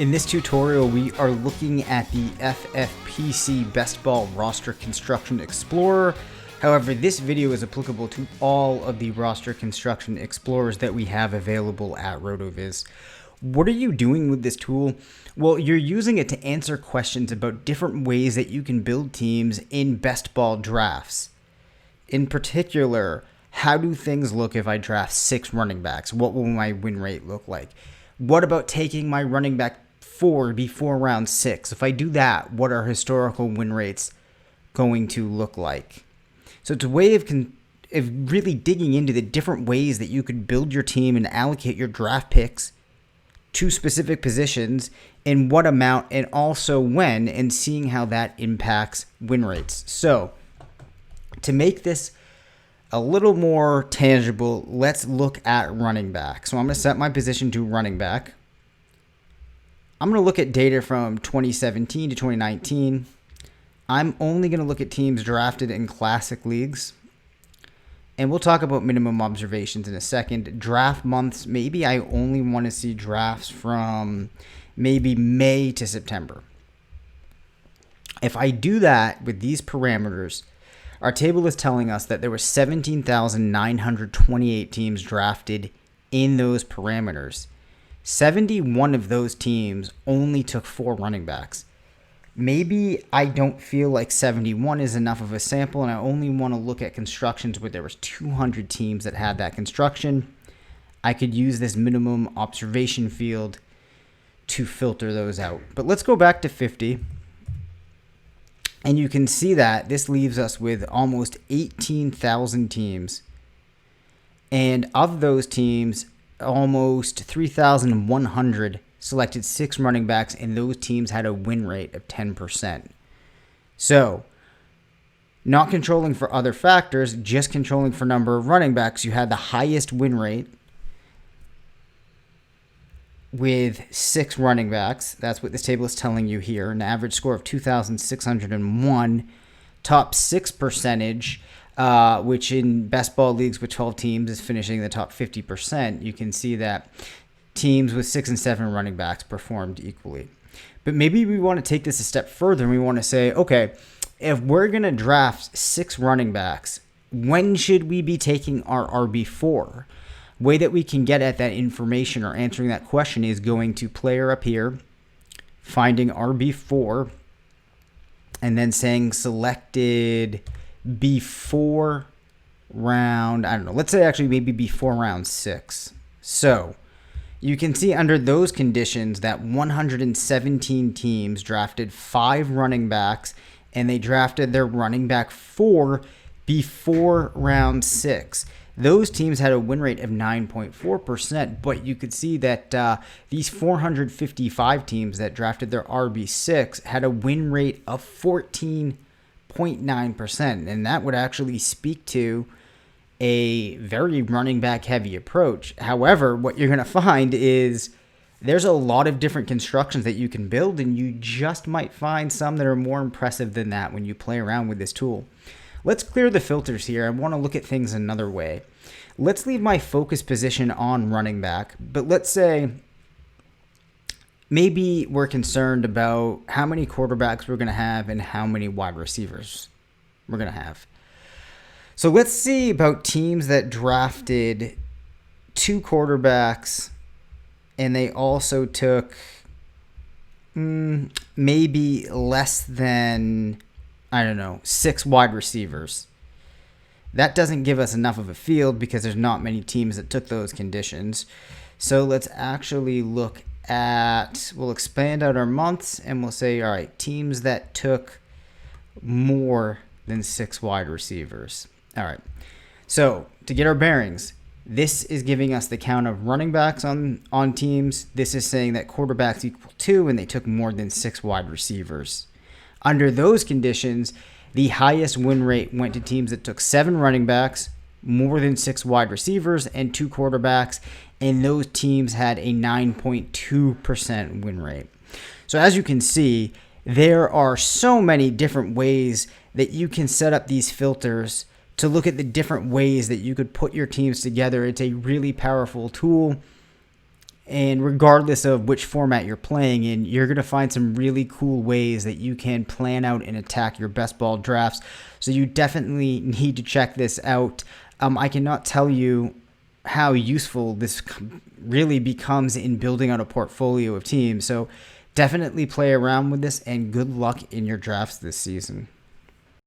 In this tutorial, we are looking at the FFPC Best Ball Roster Construction Explorer. However, this video is applicable to all of the roster construction explorers that we have available at RotoViz. What are you doing with this tool? Well, you're using it to answer questions about different ways that you can build teams in best ball drafts. In particular, how do things look if I draft 6 running backs? What will my win rate look like? What about taking my running back 4 before round 6? If I do that, what are historical win rates going to look like? So it's a way of really digging into the different ways that you could build your team and allocate your draft picks to specific positions, in what amount, and also when, and seeing how that impacts win rates. So to make this a little more tangible, let's look at running back. So I'm going to set my position to running back. I'm going to look at data from 2017 to 2019. I'm only going to look at teams drafted in classic leagues. And we'll talk about minimum observations in a second. Draft months, maybe I only want to see drafts from maybe May to September. If I do that with these parameters, our table is telling us that there were 17,928 teams drafted in those parameters. 71 of those teams only took 4 running backs. Maybe I don't feel like 71 is enough of a sample, and I only want to look at constructions where there was 200 teams that had that construction. I could use this minimum observation field to filter those out. But let's go back to 50. And you can see that this leaves us with almost 18,000 teams. And of those teams, almost 3,100 selected 6 running backs, and those teams had a win rate of 10%. So, not controlling for other factors, just controlling for number of running backs, you had the highest win rate with 6 running backs. That's what this table is telling you here. An average score of 2,601. Top 6 percentage, which in best ball leagues with 12 teams is finishing the top 50%. You can see that teams with 6 and 7 running backs performed equally. But maybe we want to take this a step further and we want to say, okay, if we're going to draft 6 running backs, when should we be taking our RB4? Way that we can get at that information or answering that question is going to player up here, finding RB4, and then saying selected before round, I don't know, let's say actually maybe before round 6. So you can see under those conditions that 117 teams drafted 5 running backs, and they drafted their running back 4 before round 6. Those teams had a win rate of 9.4%, but you could see that these 455 teams that drafted their RB6 had a win rate of 14.9%, and that would actually speak to a very running back heavy approach. However, what you're going to find is there's a lot of different constructions that you can build, and you just might find some that are more impressive than that when you play around with this tool. Let's clear the filters here. I want to look at things another way. Let's leave my focus position on running back, but let's say maybe we're concerned about how many quarterbacks we're going to have and how many wide receivers we're going to have. So let's see about teams that drafted 2 quarterbacks and they also took maybe less than, I don't know, 6 wide receivers. That doesn't give us enough of a field because there's not many teams that took those conditions. So let's actually look at, we'll expand out our months and we'll say, all right, teams that took more than 6 wide receivers. All right, so to get our bearings, this is giving us the count of running backs on teams. This is saying that quarterbacks equal 2 and they took more than 6 wide receivers. Under those conditions, the highest win rate went to teams that took 7 running backs, more than 6 wide receivers, and 2 quarterbacks, and those teams had a 9.2% win rate. So as you can see, there are so many different ways that you can set up these filters to look at the different ways that you could put your teams together. It's a really powerful tool. And regardless of which format you're playing in, you're going to find some really cool ways that you can plan out and attack your best ball drafts. So you definitely need to check this out. I cannot tell you how useful this really becomes in building out a portfolio of teams. So definitely play around with this, and good luck in your drafts this season.